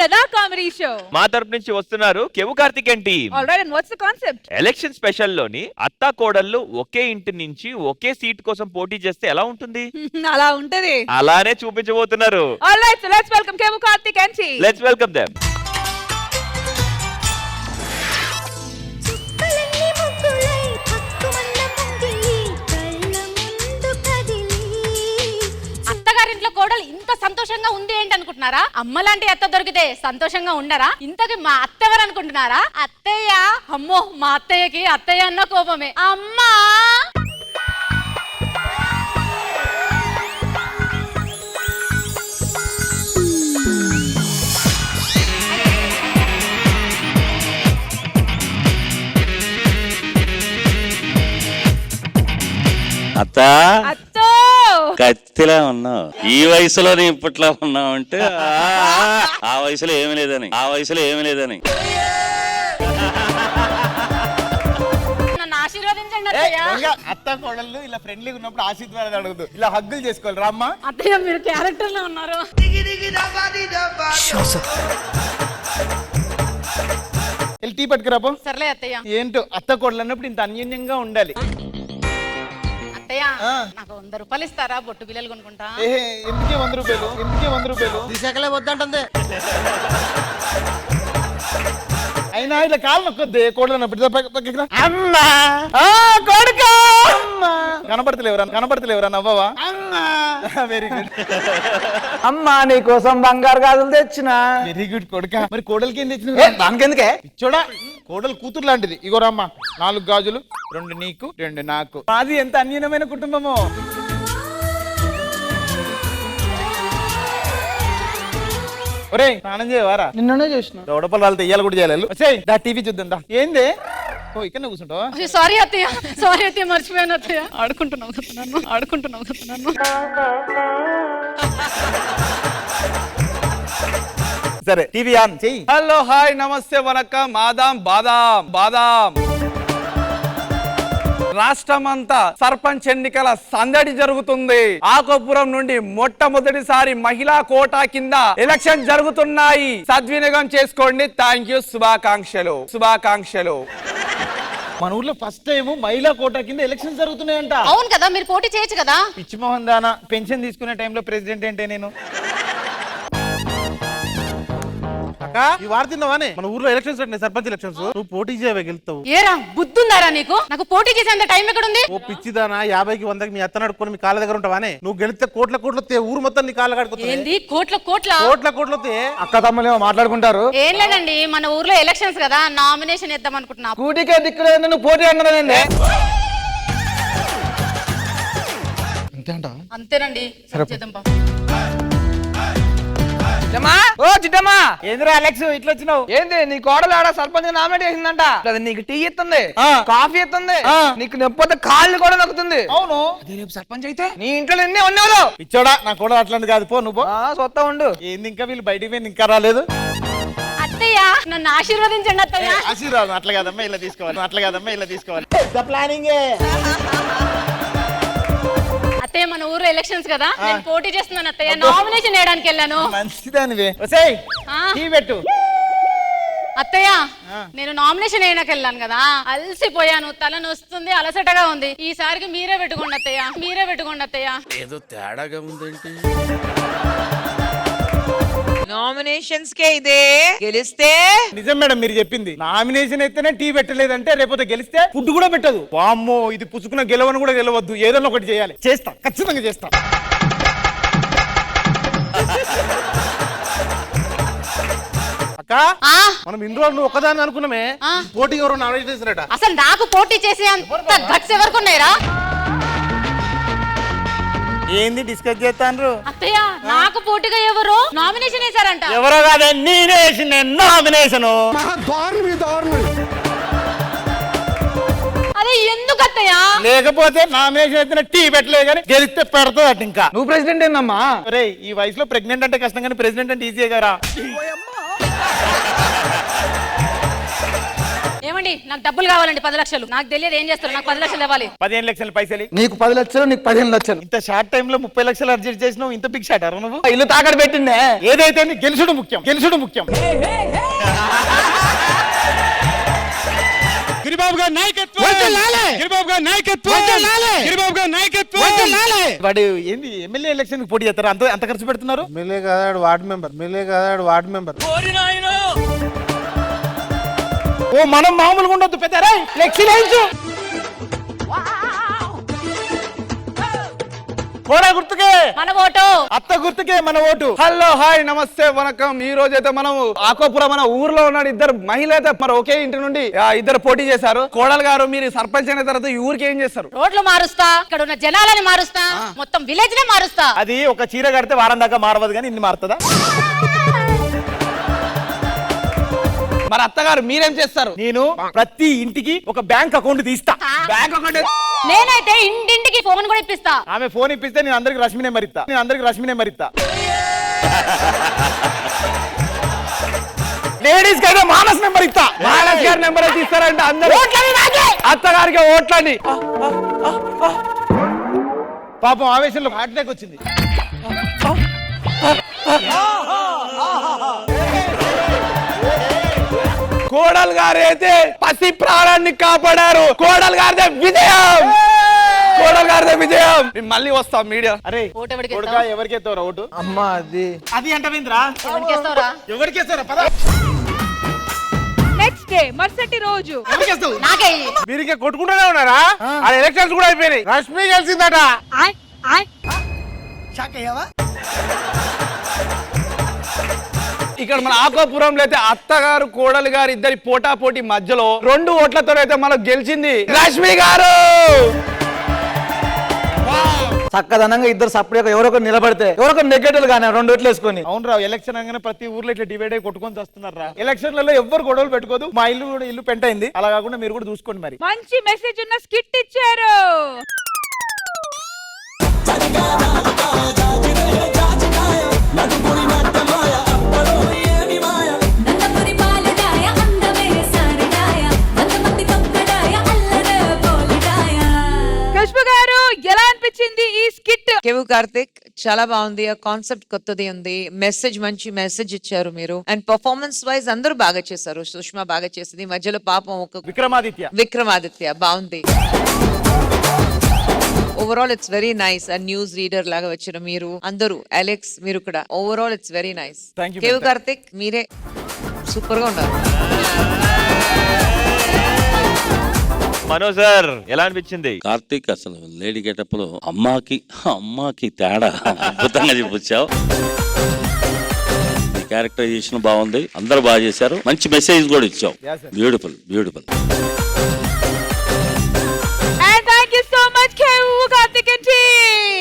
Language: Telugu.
Meda Comedy Show. మా తరపు నుంచి వస్తున్నారు Kevu Karthikeyan team. All right, and what's the concept? Election special లోని అత్తా కోడళ్ళు ఒకే ఇంటి నుంచి ఒకే సీట్ కోసం పోటీ చేస్తే ఎలా ఉంటుంది? అలా ఉంటది. అలానే చూపించబోతున్నారు. All right, so let's welcome Kevu Karthikeyan team. Let's welcome them. అత్తగారింట్లో కోడలు ఇంత సంతోషంగా ఉంది ఏంటి అనుకుంటున్నారా? అమ్మ లాంటి అత్త దొరికితే సంతోషంగా ఉండరా? ఇంతకి మా అత్తగారు అనుకుంటున్నారా? అత్తయ్య, అమ్మో మా అత్తయ్యకి అత్తయ్య అన్న కోపమే. అమ్మా అత్తా అత్తో కత్తిలా ఉన్నావు. ఈ వయసులో నీ ఇప్పట్లో ఉన్నావు అంటే ఆ వయసులో ఏమీ లేదని నన్ను ఆశీర్వదించండి అత్తయ్య. అత్త కోడళ్ళు ఇలా ఫ్రెండ్లీగా ఉన్నప్పుడు ఆశీర్వాదాలు అడగదు, ఇలా హగ్గులు చేసుకోవాలి రామ్మా. అత్తయ్య మీరు క్యారెక్టర్ లో ఉన్నారు. వెళ్ళి టీ పట్టుకురాపో. సర్లే అత్తయ్య. ఏంటో అత్త కోడలు అన్నప్పుడు ఇంత అన్యోన్యంగా ఉండాలి. అత్తయ్య నాకు 100 రూపాయలు ఇస్తారా? బొట్టు బిల్లలు కొనుక్కుంటా. ఎందుకే 100 రూపాయలు తీసాకలే వద్దంటుంది. అయినా ఇలా కాలు నొక్కొద్దే కోడలు అన్నప్పుడు. అమ్మా కొడుకా కనపడతలేవరా నవ్వవా? వెరీ గుడ్ అమ్మా నీ కోసం బంగారు గాజులు తెచ్చిన. వెరీ గుడ్ కొడుకా. మరి కోడలికి ఏం తెచ్చిన? దానికెందుకే చూడా, కోడలు కూతురు లాంటిది. ఇగోరమ్మా 4 గాజులు, 2 నీకు 2 నాకు. మాది ఎంత అన్యూనమైన కుటుంబమో. ఒరే స్నానం చేయవారా? నిన్ననే చూసిన. దౌడపల్లి వాళ్ళతో ఇయ్యాలి కూడా చేయాలి. వచ్చేయ్ దా టీవీ చూద్దాం దా. ఏంది? ఓ ఇక్కడ కూర్చుంటావా? సారీ అత్తయ్య మర్చిపోయాను అత్తయ్య. ఆడుకుంటున్నావు కదా నన్ను. సరే టీవీ ఆన్ చెయ్యి. హలో హాయ్ నమస్తే వనక్కం ఆదాం బాదాం. రాష్ట్రమంతా సర్పంచ్ ఎన్నికల సందడి జరుగుతుంది. ఆకోపురం నుండి మొట్టమొదటిసారి మహిళా కోటా కింద ఎలక్షన్ జరుగుతున్నాయి. సద్వినియోగం చేసుకోండి. Thank you. శుభాకాంక్షలు. మన ఊర్లో ఫస్ట్ టైం మహిళా కోటా కింద ఎలక్షన్స్ జరుగుతున్నాయంట. అవును కదా, మీరు పోటీ చేయొచ్చు కదా. పిచ్చి మోహన్ దానా, పెన్షన్ తీసుకునే టైంలో ప్రెసిడెంట్ ఏంటే నేను. ఈ వార్త తిన్నావానే? మన ఊర్లో ఎలక్షన్స్ అంటే సర్పంచ్ ఎలక్షన్స్. నువ్వు పోటీ చేయవే గెలుస్తావు. ఏరా బుద్ధుందారా నీకు? నాకు పోటీ చేసేంత టైం ఎక్కడ ఉంది? ఓ పిచ్చిదానా, 50కి 100కి మీ అత్త నడుపుకొని మీ కాళ్ళ దగ్గర ఉంటావానే? నువ్వు గెలిస్తే కోట్ల ఊరు మొత్తం నీ కాళ్ళ కడుకుతుంది. ఏంది కోట్ల అక్క తమ్ములేమో మాట్లాడుకుంటారు. ఏం లేదండి, మన ఊర్లో ఎలక్షన్స్ కదా, నామినేషన్ ఇద్దాం అనుకుంటున్నా. కూటికే దిక్కులేదు, నువ్వు పోటీ అన్నదండి. అంతేనండి. చేద్దాంపా. ఓ చిట్టమ్మా, ఏందిరా అలెక్స్ ఇట్లా వచ్చినావు? ఏంది నీ కోడలు ఆడ సర్పంచ్ నామినేట్ చేసిందంట. నీకు టీ ఇస్తుంది, కాఫీ ఇస్తుంది, నీకు నొప్పితే కాళ్ళు కూడా నొక్కుతుంది. అవును, అదే రేపు సర్పంచ్ అయితే నీ ఇంట్లో ఎన్ని ఉన్నావు? ఇచ్చోడా నా కూడా అట్లాంటి కాదు. పో నువ్వు సొత్తా ఉండు. ఏంది ఇంకా వీళ్ళు బయటికి పోయి ఇంకా రాలేదు. అత్తయ్య నన్ను ఆశీర్వదించండి అత్తయ్య. ఆశీర్వాదం అట్లా కాదమ్మా ఇలా తీసుకోవాలి. ప్లానింగ్. అత్తయ్య మన ఊర్లో ఎలక్షన్స్ కదా, నేను పోటీ చేస్తున్నాను అత్తయ్య. నామినేషన్ వేయడానికి వెళ్ళాను. మంచిదానివే. టీ పెట్టు. అత్తయ్య నేను నామినేషన్ వేయడానికి వెళ్ళాను కదా, అలసిపోయాను, తల నొస్తుంది, అలసటగా ఉంది. ఈసారికి మీరే పెట్టుకోండి అత్తయ్య. ఏదో తేడాగా ఉందేంటి? నామినేషన్స్ కే ఇదే గెలిస్తే నిజం మేడం మీరు చెప్పింది. నామినేషన్ అయితేనే టీ పెట్టలేదంటే రేపోతే గెలిస్తే ఫుడ్ కూడా పెట్టదు. వామ్మో, ఇది పుచ్చుకున్న గెలవని కూడా గెలవద్దు. ఏదైనా ఒకటి చేయాలి. చేస్తా, ఖచ్చితంగా చేస్తా. అక్క మనం ఇన్ని రోజులు నువ్వు ఒక్కదాన్ని అనుకున్నామే, పోటీ ఎవరు నామినేట్ చేసినట. అసలు నాకు పోటీ చేసే అంత గట్స్ ఎవరికి ఉన్నాయిరా? ఏంది డిస్కస్ చేస్తాను? అత్తయ్య నాకు పోటీగా ఎవరు నామినేషన్ వేశారంట. ఎవరో కాదే, నేనే వేసిన నామినేషన్. అదే ఎందుకు అత్తయ్య? లేకపోతే నామినేషన్ అయితే టీ పెట్టలేదు కానీ గెలిస్తే పెడతావు అట్. ఇంకా నువ్వు ప్రెసిడెంట్ ఏందమ్మా? రే ఈ వయసులో ప్రెగ్నెంట్ అంటే కష్టం కానీ ప్రెసిడెంట్ అంటే ఈజీ కదా. ఏమండి నాకు డబ్బులు కావాలండి 10 లక్షలు. నాకు తెలియదు ఏం చేస్తారు, నాకు 10 లక్షలు ఇవ్వాలి. 15 లక్షల పైసలు నీకు 10 లక్షలు, నీకు 15 లక్షలు. ఇంత షార్ట్ టైమ్ లో 30 లక్షలు అర్జెంట్ చేసినావు. ఇంత బిగ్ షాట్ అరు నువ్వు. ఇల్లు తాకడ పెట్టిండే. ఏదైతే నీ గెలుసుడు ముఖ్యం, గెలుసుడు ముఖ్యం. గిరిబాబు గారి నాయకత్వం గిరిబాబు గారి నాయకత్వం గిరిబాబు గారి నాయకత్వం. వాడు ఏంది ఎమ్మెల్యే ఎలక్షన్ పోటీ చేస్తారు, అంత అంత ఖర్చు పెడుతున్నారు. ఎమ్మెల్యే కాదాడు వార్డ్ మెంబర్ ఓ మనం మామూలుగా ఉండొద్దు పెద్ద కోడా గుర్తుకే మన ఓటు, అత్త గుర్తుకే మన ఓటు. హలో హాయ్ నమస్తే వనకం. ఈ రోజు అయితే మనం ఆకోపురం మన ఊర్లో ఉన్నాడు ఇద్దరు మహిళ అయితే మరి ఒకే ఇంటి నుండి ఇద్దరు పోటీ చేశారు. కోడలు గారు మీరు సర్పంచ్ అయిన తర్వాత ఈ ఊరికి ఏం చేస్తారు? రోడ్లు మారుస్తా, ఇక్కడ ఉన్న జనాలని మారుస్తా, మొత్తం విలేజ్ నే మారుస్తా. అది ఒక చీర కడితే వారం దాకా మారవదు కానీ ఇన్ని మారుతుందా? మరి అత్తగారు మీరేం చేస్తారు? నేను ప్రతి ఇంటికి ఒక బ్యాంక్ అకౌంట్ తీస్తా. బ్యాంక్ అకౌంట్ నేనైతే ఇంటింటికి ఫోన్ కూడా ఇప్పిస్తా. ఆమె ఫోన్ ఇప్పిస్తే నేను అందరికి రష్మినే మరిస్తా. లేడీస్ కి అయితే మానస్ నెంబర్ ఇస్తా. మానస్ గారి నెంబర్ అయితే ఇస్తారంటే అందరూ అత్తగారికి ఓట్లని. పాపం ఆవేశంలో హార్ట్ అటాక్ వచ్చింది. కోడలు గారు అయితే పసి ప్రాణాన్ని కాపాడారు. కోడలు గారిదే విజయం. మేము మళ్ళీ వస్తాం మీడియా. అరే ఓటు ఎవరికి కొడుకా ఎవరికేస్తావురా ఓటు? అమ్మా అది అంటవేంద్రా? ఎవరికేస్తావురా? ఎవరికేస్తారా? పద. నెక్స్ట్ డే మరుసటి రోజు ఎవరికేస్తావు? నాకే మీరు ఇంకా కొట్టుకుంటూనే ఉన్నారా? ఆ ఎలక్షన్స్ కూడా అయిపోయినాయి. రష్మి గెలిచిందట. షాక్ అయ్యావా? ఇక్కడ మన ఆకోపురంలో అయితే అత్తగారు కోడలు గారు ఇద్దరి పోటాపోటీ మధ్యలో 2 ఓట్లతో అయితే మనకు గెలిచింది రష్మి గారు. చక్కదనంగా ఇద్దరు సపరేట్ ఎవరొకరు నిలబడితే ఎవరొకరు నెగ్గేటలు కానీ 2 ఓట్లు వేసుకొని. అవును రా, ఎలక్షన్ అనగానే ప్రతి ఊర్లో ఇట్లా డివైడ్ అయి కొట్టుకొని వస్తున్నారా? ఎలక్షన్లలో ఎవ్వరు గొడవలు పెట్టుకోదు. మా ఇల్లు కూడా ఇల్లు పెంట అయింది. అలా కాకుండా మీరు కూడా చూసుకోండి. మరి మంచి మెసేజ్ ఉన్న స్కిట్ ఇచ్చారు. ఖుష్బు గారు ఎలా అనిపించింది ఈ స్కిట్? కేవు కార్తిక్ చాలా బాగుంది. ఆ కాన్సెప్ట్ కొత్తది ఉంది. మెసేజ్ మంచి మెసేజ్ ఇచ్చారు మీరు. అండ్ పర్ఫార్మెన్స్ వైజ్ అందరూ బాగా చేశారు. సుష్మా బాగా చేసింది. మధ్యలో పాపం ఒక విక్రమాదిత్య బాగుంది. Overall it's very nice. And news reader లాగా వచ్చిన మీరు అందరూ, అలెక్స్ మీరు కూడా, overall it's very nice. Thank you, కేవు Mr. Karthik మీరే సూపర్ గా ఉన్నారు. మనోజ్ సార్ ఎలా అనిపించింది? కార్తీక్ అసలు లేడీ గెటప్ లో అమ్మాకి తేడా అద్భుతంగా చూపించావు. క్యారెక్టరైజేషన్ బాగుంది. అందరూ బాగా చేశారు. మంచి మెసేజ్ కూడా ఇచ్చావు. Beautiful. And thank you so much, Kevu Karthik and team.